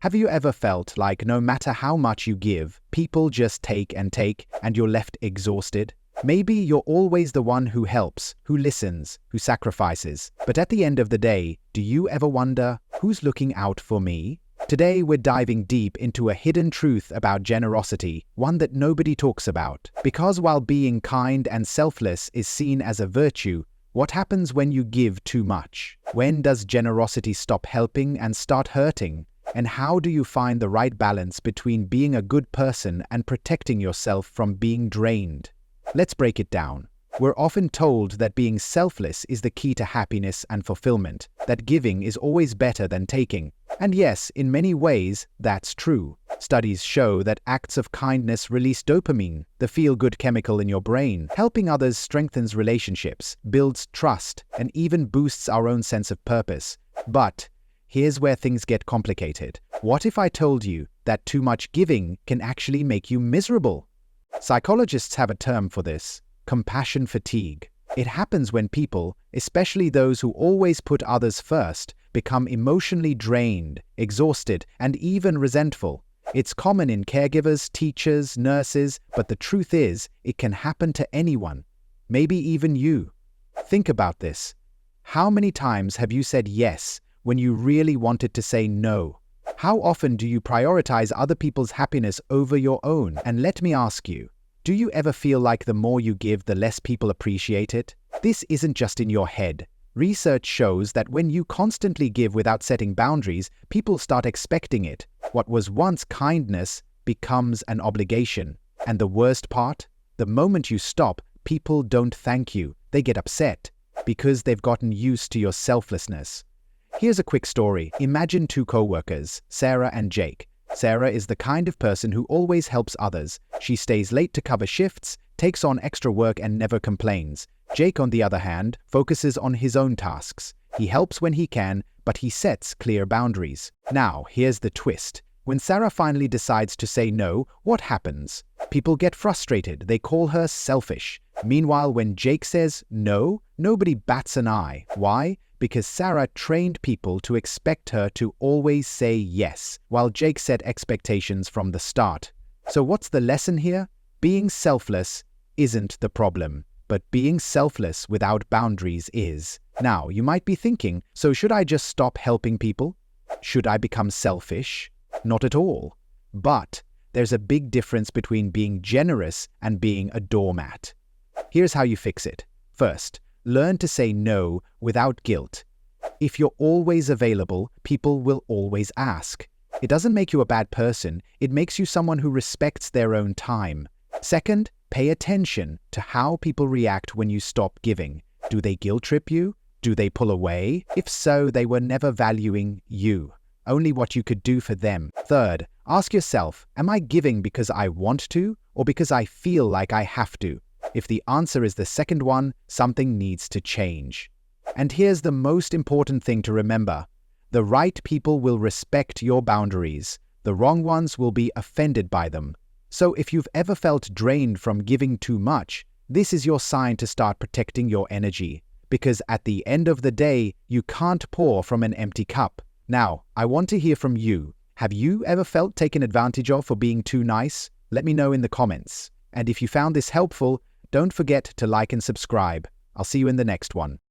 Have you ever felt like no matter how much you give, people just take, and you're left exhausted? Maybe you're always the one who helps, who listens, who sacrifices. But at the end of the day, do you ever wonder, who's looking out for me? Today we're diving deep into a hidden truth about generosity, one that nobody talks about. Because while being kind and selfless is seen as a virtue, what happens when you give too much? When does generosity stop helping and start hurting? And how do you find the right balance between being a good person and protecting yourself from being drained? Let's break it down. We're often told that being selfless is the key to happiness and fulfillment, that giving is always better than taking. And yes, in many ways, that's true. Studies show that acts of kindness release dopamine, the feel-good chemical in your brain. Helping others strengthens relationships, builds trust, and even boosts our own sense of purpose. But here's where things get complicated. What if I told you that too much giving can actually make you miserable? Psychologists have a term for this: compassion fatigue. It happens when people, especially those who always put others first, become emotionally drained, exhausted, and even resentful. It's common in caregivers, teachers, nurses, but the truth is, it can happen to anyone. Maybe even you. Think about this. How many times have you said yes when you really wanted to say no? How often do you prioritize other people's happiness over your own? And let me ask you, do you ever feel like the more you give, the less people appreciate it? This isn't just in your head. Research shows that when you constantly give without setting boundaries, people start expecting it. What was once kindness becomes an obligation. And the worst part? The moment you stop, people don't thank you. They get upset because they've gotten used to your selflessness. Here's a quick story. Imagine two co-workers, Sarah and Jake. Sarah is the kind of person who always helps others. She stays late to cover shifts, takes on extra work, and never complains. Jake, on the other hand, focuses on his own tasks. He helps when he can, but he sets clear boundaries. Now, here's the twist. When Sarah finally decides to say no, what happens? People get frustrated. They call her selfish. Meanwhile, when Jake says no, nobody bats an eye. Why? Because Sarah trained people to expect her to always say yes, while Jake set expectations from the start. So what's the lesson here? Being selfless isn't the problem, but being selfless without boundaries is. Now, you might be thinking, so should I just stop helping people? Should I become selfish? Not at all. But there's a big difference between being generous and being a doormat. Here's how you fix it. First, learn to say no without guilt. If you're always available, people will always ask. It doesn't make you a bad person, it makes you someone who respects their own time. Second, pay attention to how people react when you stop giving. Do they guilt trip you? Do they pull away? If so, they were never valuing you, only what you could do for them. Third, ask yourself, am I giving because I want to, or because I feel like I have to? If the answer is the second one, something needs to change. And here's the most important thing to remember. The right people will respect your boundaries. The wrong ones will be offended by them. So if you've ever felt drained from giving too much, this is your sign to start protecting your energy. Because at the end of the day, you can't pour from an empty cup. Now, I want to hear from you. Have you ever felt taken advantage of for being too nice? Let me know in the comments. And if you found this helpful, don't forget to like and subscribe. I'll see you in the next one.